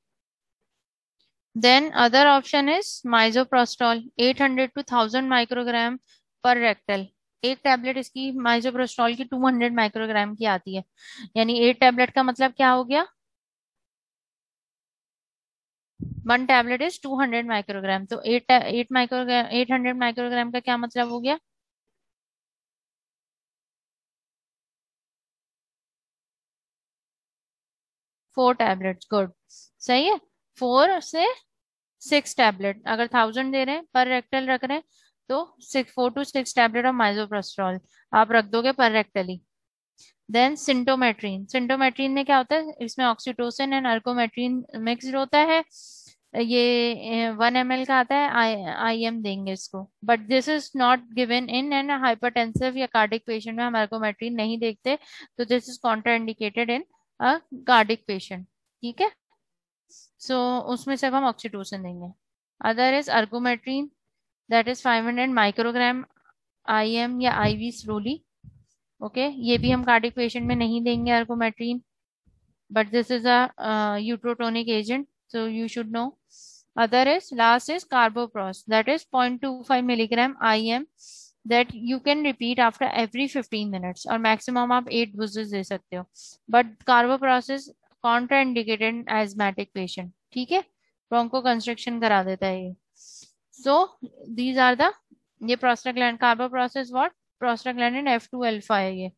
Then other option is misoprostol 800 to 1000 microgram per rectal. एक टैबलेट इसकी माइजोप्रोस्टॉल की 200 माइक्रोग्राम की आती है, यानी 8 टैबलेट का मतलब क्या हो गया? 1 टैबलेट इज 200 माइक्रोग्राम, तो 8 माइक्रोग्राम 800 माइक्रोग्राम का क्या मतलब हो गया? 4 टैबलेट्स गुड। सही है। 4 से 6 टैबलेट, अगर 1000 दे रहे हैं पर रेक्टल रख रहे हैं तो 4 to 6 टैबलेट ऑफ माइजोप्रोस्ट्रॉल आप रख दोगे पर रेक्टली। देन सिंटोमेट्रीन। सिंटोमेट्रीन में क्या होता है? इसमें ऑक्सीटोसिन एंड अर्कोमेट्रीन मिक्सड होता है। ये 1 ml का आता है। आई एम देंगे इसको, but this is not given in an hypertensive या कार्डिक पेशेंट में हम अर्कोमेट्रीन नहीं देखते, तो this is contraindicated in a cardiac patient. ठीक है। सो उसमें सिर्फ हम ऑक्सीटोसिन देंगे। Other is ergometrine, that is 500 microgram IM या आईवी स्लोली। ओके, ये भी हम कार्डिक पेशेंट में नहीं देंगे ergometrine, but this is a uterotonic agent, so you should know. Other is last is carboprost, that is 0.25 milligram IM, that you can repeat after every 15 minutes और maximum आप 8 doses दे सकते हो। But carboprost is contraindicated asthmatic patient. ठीक है। Bronco construction करा देता है ये। सो दीज आर द, ये prostaglandin carboprost what prostaglandin F2 alpha है ये।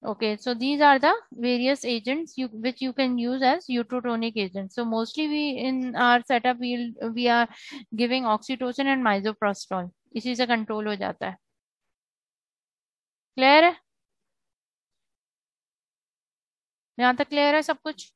Okay, so these are the various agents which you can use as utrotonic agents. So mostly we in our setup we are giving oxytocin and misoprostol, इसी से control हो जाता है। Clear है? यहाँ तक क्लियर है सब कुछ?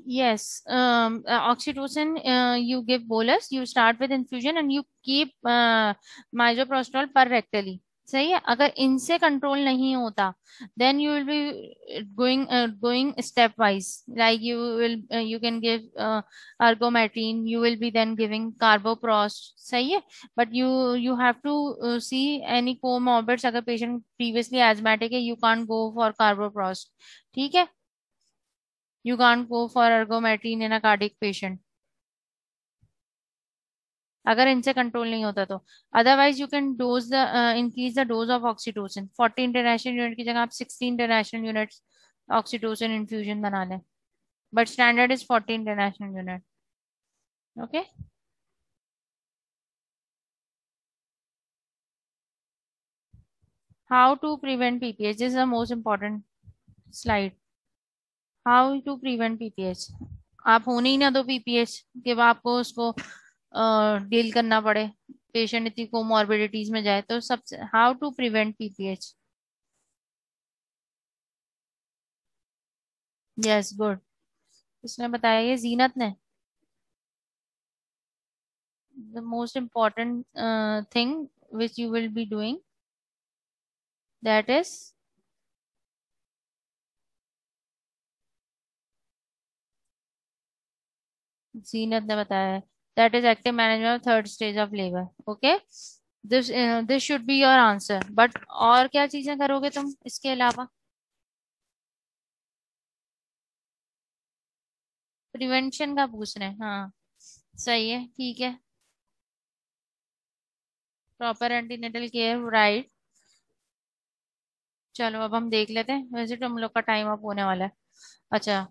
Yes, oxytocin you give bolus, you start with infusion and you keep misoprostol per rectally. सही है। अगर इनसे कंट्रोल नहीं होता then you will be going step wise, like you can give argomatrine, you will be then giving carboprost। सही है। but you have to see any comorbids, अगर patient previously asthmatic है you can't go for carboprost। ठीक है। You can't go for ergometry in a cardiac patient अगर इनसे control नहीं होता तो। Otherwise you can dose the increase the dose of oxytocin. 40 international unit की जगह आप 60 इंटरनेशनल यूनिट ऑक्सीटोसिन इन्फ्यूजन बना लें, but standard is 40 international unit. Okay. How to prevent PPH, this is the most important slide. How to prevent PPH. आप होने ही ना दो PPH कि आपको उसको डील करना पड़े, पेशेंट इतनी कोमॉर्बिडिटीज में जाए, तो सबसे how to prevent PPH. Yes good. इसने बताया, ये जीनत ने। The most important thing which you will be doing, that is Zeenat ने बताया है, that is active management of third stage of labour. Okay. This this should be your answer. But और क्या चीजें करोगे तुम इसके अलावा? प्रिवेंशन का पूछ रहे हैं, हाँ। सही है, ठीक है। Proper antenatal care, right. चलो अब हम देख लेते हैं, वैसे तो हम लोग का टाइम अप होने वाला है। अच्छा,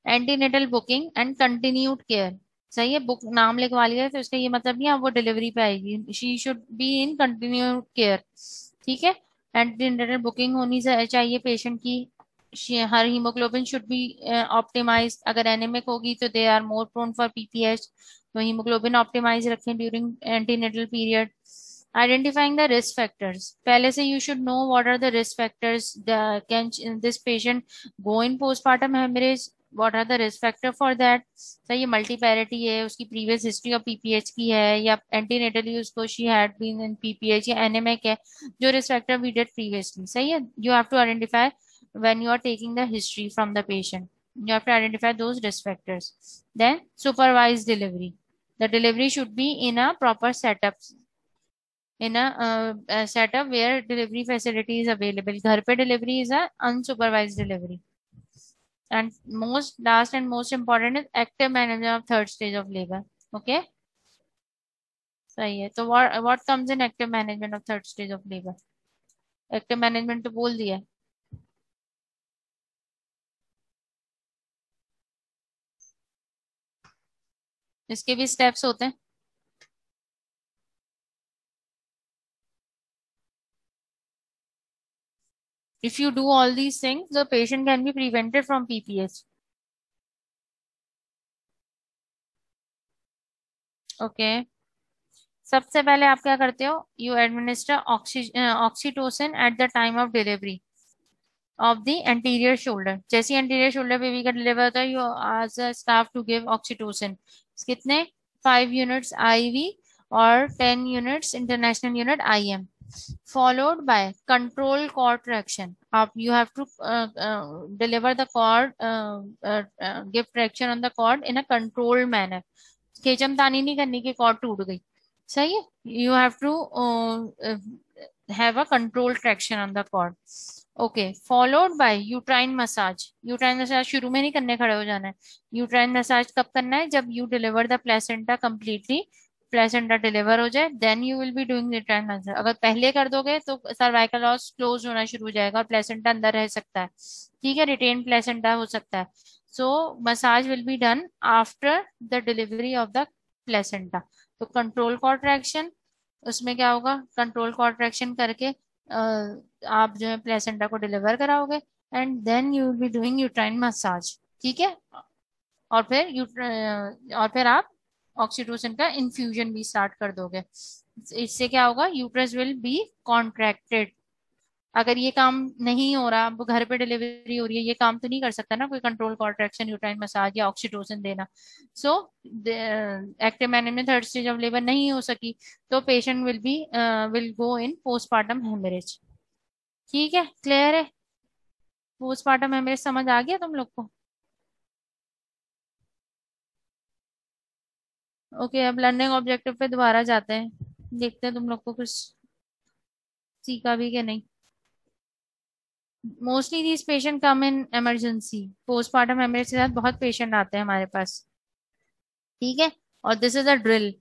antenatal booking and continued care. सही है, बुक नाम लिखवा लिया तो इसका ये मतलब नहीं है वो डिलीवरी पे आएगी, she should be in continued care. ठीक है। एंटीनेटल बुकिंग होनी चाहिए पेशेंट की। हर हीमोग्लोबिन शुड बी ऑप्टिमाइज। अगर एनेमिक होगी तो they are more prone for PPH, तो हीमोग्लोबिन ऑप्टिमाइज रखें during antenatal period. Identifying the risk factors, पहले से you should know what are the risk factors can this patient go in postmortem haemorrhage, what are the risk factor for that. सही है, मल्टीपैरिटी है, उसकी previous history of PPH की है, या antenatally उसको she had been in PPH, या anaemic है, जो risk factor we did previously. सही है, you have to identify when you are taking the history from the patient. You have to identify those risk factors. Then supervised delivery. The delivery should be in a proper setup, in a setup where delivery facility is available. घर पे delivery is a unsupervised delivery. And most last and most important is active management of third stage of labor. Okay, सही है। तो what comes in active management of third stage of labor? Active management तो बोल दिया। इसके भी steps होते हैं। If you do all these things, the patient can be prevented from PPH. Okay, सबसे पहले आप क्या करते हो? You administer oxytocin eight the time of delivery of the anterior shoulder. जैसे एंटीरियर शोल्डर बेबी का डिलीवर होता है, यू आज स्टाफ टू गिव ऑक्सीटोसिन। कितने? 5 यूनिट्स आईवी और 10 units international unit IM, followed by control cord traction. Up you have to deliver the cord, give traction on the cord in a controlled manner. खींचमतानी नहीं करनी कि cord टूट गई। सही है, you have to have a controlled traction on the cord. Okay, followed by uterine massage. Uterine massage शुरू में नहीं करने, खड़े हो जाना है। uterine massage कब करना है? जब you deliver the placenta completely, placenta deliver हो जाए, then you will be doing return massage. अगर पहले कर दोगे तो सर्वाइकल ऑस क्लोज होना शुरू हो जाएगा और प्लेसेंटा अंदर रह सकता है। ठीक है, रिटेन प्लेसेंटा हो सकता है। So massage will be done after the delivery of the placenta. तो कंट्रोल कॉन्ट्रैक्शन, उसमें क्या होगा? कंट्रोल कॉन्ट्रैक्शन करके आप जो है प्लेसेंटा को डिलीवर कराओगे, and then you will be doing uterine massage. ठीक है, और फिर और फिर आप ऑक्सीटोसिन का इन्फ्यूजन भी स्टार्ट कर दोगे। इससे क्या होगा? Uterus will be contracted. अगर ये काम नहीं हो रहा, अब घर पे डिलीवरी हो रही है, ये काम तो नहीं कर सकता ना कोई, कंट्रोल कॉन्ट्रैक्शन, यूट्राइन मसाज या ऑक्सीटोसिन देना। So active management third stage of labour नहीं हो सकी, तो patient will go in postmortem haemorrhage. ठीक है, क्लियर है? पोस्टमार्टम हेमरेज समझ आ गया तुम लोग को? ओके, अब लर्निंग ऑब्जेक्टिव पे दोबारा जाते हैं, देखते हैं तुम लोग को कुछ सीखा भी कि नहीं। Mostly these patient come in emergency, postmortem haemorrhage के साथ बहुत पेशेंट आते हैं हमारे पास। ठीक है, और this is a drill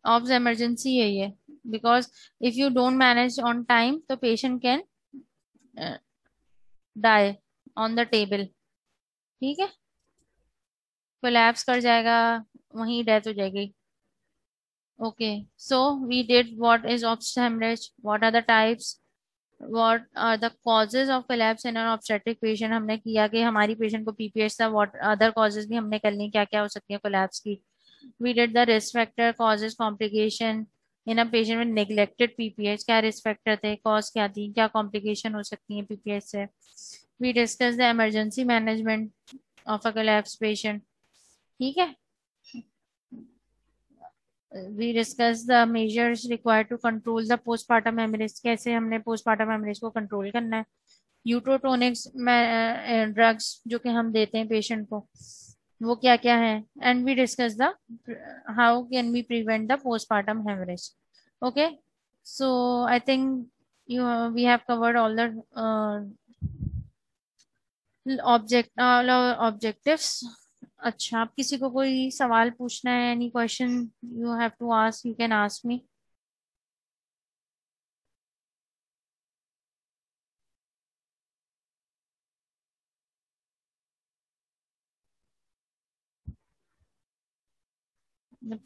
of emergency है ये, because if you don't manage on time तो patient can die on the table. ठीक है, कोलैप्स कर जाएगा, वहीं डेथ हो जाएगी। Okay, so we did what is obstructive haemorrhage, what are the types, what are the causes of collapse in an obstetric patient. हमने किया कि हमारी पेशेंट को पीपीएच था, व्हाट अदर कॉजेज भी हमने कर ली, क्या क्या हो सकती है कोलैप्स की। We did the risk factor, causes, complication in a patient with neglected PPH. क्या रिस्क फैक्टर थे, कॉज क्या थी, क्या कॉम्प्लिकेशन हो सकती है पीपीएच से। We discuss the emergency management of a collapse patient. ठीक है, we discuss the measures required to control the postmortem haemorrhage, कैसे हमने पोस्टमार्टम हेमरेज को कंट्रोल करना है। यूट्रोटोनिक्स ड्रग्स जो कि हम देते हैं पेशेंट को, वो क्या क्या है। And we discuss the how can we prevent the postmortem haemorrhage. Okay, So I think you we have covered all the objectives. अच्छा, आप किसी को कोई सवाल पूछना है, any question you have to ask, you can ask me.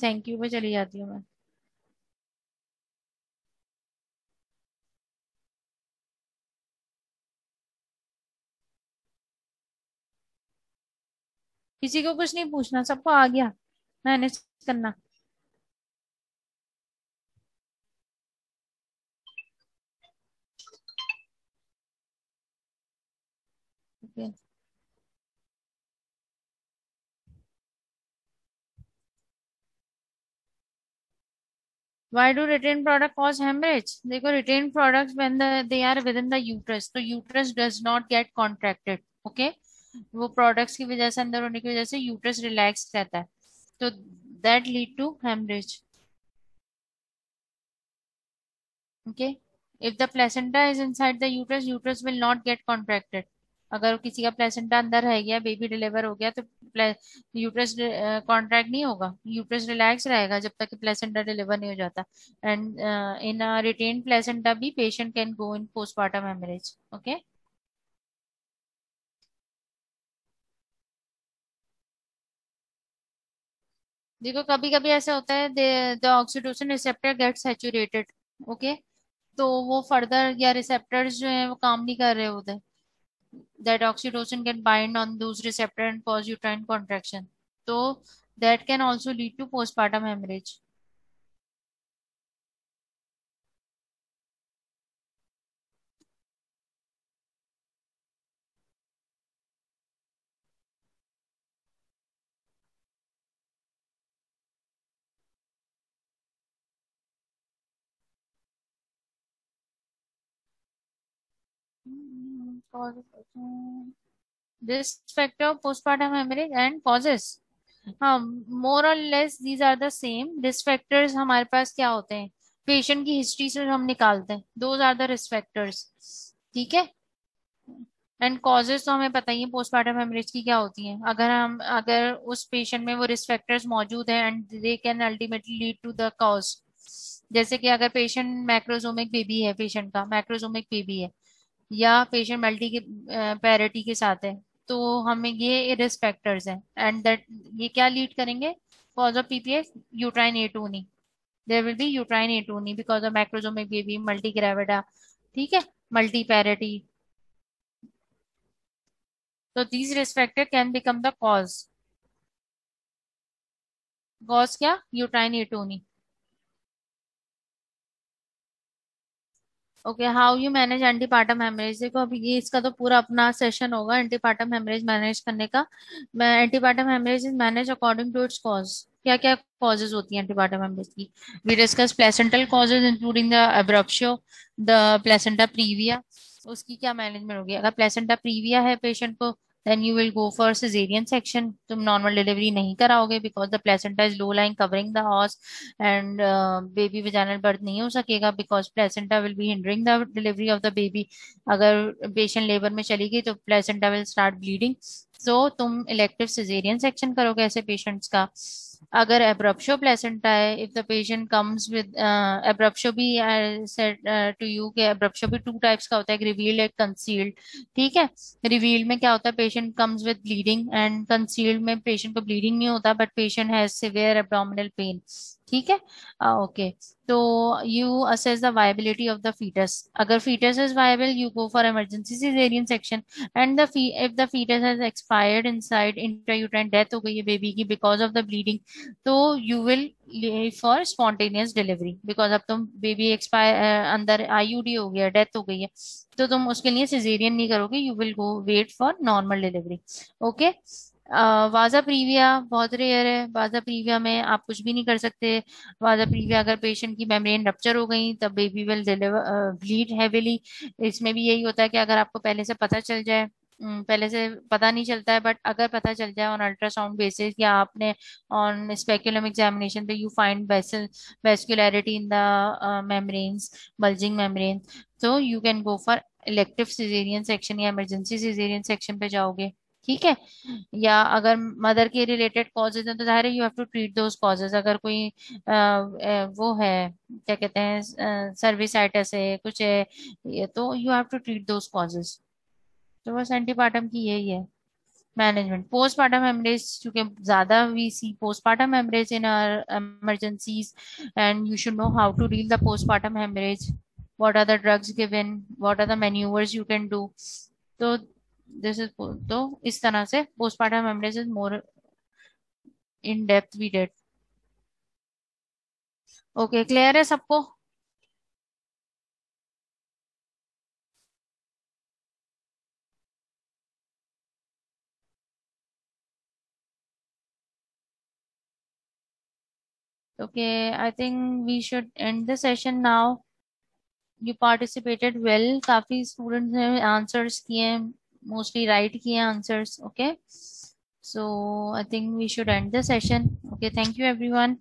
Thank you पे चली जाती हूँ मैं. किसी को कुछ नहीं पूछना, सबको आ गया मैनेज करना. Okay. Why do retained product cause hemorrhage? देखो, retained products when they are within the uterus, तो uterus does not get contracted. Okay, वो products की वजह से, अंदर होने की वजह से uterus relaxed रहता है, तो that lead to hemorrhage. Okay, if the placenta is inside the uterus, uterus will not get contracted. अगर किसी का प्लेसेंटा अंदर रह गया, बेबी डिलीवर हो गया, तो यूट्रस कॉन्ट्रैक्ट नहीं होगा, यूट्रस रिलैक्स रहेगा जब तक प्लेसेंटा डिलीवर नहीं हो जाता. एंड इन रिटेन प्लेसेंटा भी patient can go in postmortem haemorrhage. Okay. देखो, कभी कभी ऐसा होता है, the oxytocin receptor get saturated. Okay, तो वो फर्दर या रिसेप्टर्स जो है वो काम नहीं कर रहे होते, that oxytocin can bind on those receptor and cause uterine contraction. So that can also lead to postpartum hemorrhage. Risk factor postpartum hemorrhage and causes. हाँ, मोर और less these are the same. Risk factors हमारे पास क्या होते हैं, patient की history से हम निकालते हैं, those are the risk factors. ठीक है. एंड कॉजेज तो हमें पता ही है पोस्टमार्टम हेमरेज की क्या होती हैं. अगर उस पेशेंट में वो रिस्क फैक्टर्स मौजूद हैं and they can ultimately lead to the cause. जैसे कि अगर पेशेंट मैक्रोजोमिक बेबी है, पेशेंट का मैक्रोजोमिक बेबी है, या पेशेंट मल्टी के पैरिटी के साथ है, तो हमें ये रिस्क फैक्टर्स हैं. एंड दैट ये क्या लीड करेंगे, cause of PPS, uterine atony. There will be uterine atony because of macrosomic baby, multi gravida. ठीक है, multi parity. So these risk factor can become the cause. Cause क्या, uterine atony. Okay, how you manage antepartum haemorrhage. देखो, अभी ये इसका तो पूरा अपना सेशन होगा एंटीपार्टम हेमरेज मैनेज करने का. मैं antepartum haemorrhage is manage according to its cause. क्या क्या कॉजेज होती हैं एंटीपार्टम हेमरेज की. We discuss placental causes including the abruptio, the placenta praevia. उसकी क्या मैनेजमेंट होगी. अगर प्लेसेंटा प्रीविया है पेशेंट को, then you will go for caesarean section. तुम नॉर्मल डिलीवरी नहीं कराओगे because the placenta is low lying covering the horse, and baby vaginal birth नहीं हो सकेगा because placenta will be hindering the delivery of the baby. अगर patient labour में चली गई तो प्लेसेंटा विल स्टार्ट ब्लीडिंग. सो तुम इलेक्टिव सिजेरियन सेक्शन करोगे ऐसे पेशेंट्स का. अगर एब्रप्शो प्लेसेंटा है, if the patient comes with abruptio भी, सेड टू यू कि एब्रप्शो भी टू टाइप्स का होता है, रिवील्ड एक कंसील्ड. ठीक है. रिवील्ड में क्या होता है, patient comes with bleeding, and concealed में पेशेंट को ब्लीडिंग नहीं होता but patient has severe abdominal pain. ठीक है. ओके. तो you assess the viability of the foetus. अगर foetus is viable, you go for emergency caesarean section. And the if the foetus has expired inside, intrauterine death हो गई है baby की because of the bleeding, तो you will for spontaneous delivery. Because अब तुम baby expire, अंदर IUD हो गया, डेथ हो गई है, तो तुम उसके लिए सिजेरियन नहीं करोगे, you will go wait for normal delivery. Okay. Vasa praevia बहुत रेयर है. वाजा प्रीविया में आप कुछ भी नहीं कर सकते. वाजा प्रीविया अगर पेशेंट की मेम्ब्रेन रप्चर हो गई तब baby will deliver bleed heavily. इसमें भी यही होता है कि अगर आपको पहले से पता चल जाए पहले से पता नहीं चलता है, बट अगर पता चल जाए ऑन अल्ट्रासाउंड बेसिस या आपने ऑन स्पेकुलम एग्जामिनेशन पे you find vascularity in the membranes, bulging membrane, तो you can go for elective caesarean section या इमरजेंसी सिजेरियन सेक्शन पे जाओगे। ठीक है। या अगर मदर के रिलेटेड कॉजेज हैं तो जाहिर है you have to treat those causes. अगर कोई वो है, क्या कहते हैं, सर्विसाइटिस है, कुछ है, ये तो you have to treat those causes. तो बस एंटीपार्टम की यही है मैनेजमेंट। पोस्टपार्टम हेमरेज, क्योंकि ज्यादा we see postpartum haemorrhage in our emergencies, and you should know how to deal the postpartum hemorrhage, what are the drugs given, what are the maneuvers you can do। तो this is, तो इस तरह से postpartum haemorrhage is more in depth we did. Okay, clear है सबको? Okay, I think we should end the session now. You participated well, काफी students ने answers किए, मोस्टली राइट किए answers. Okay, so I think we should end the session. Okay, thank you everyone.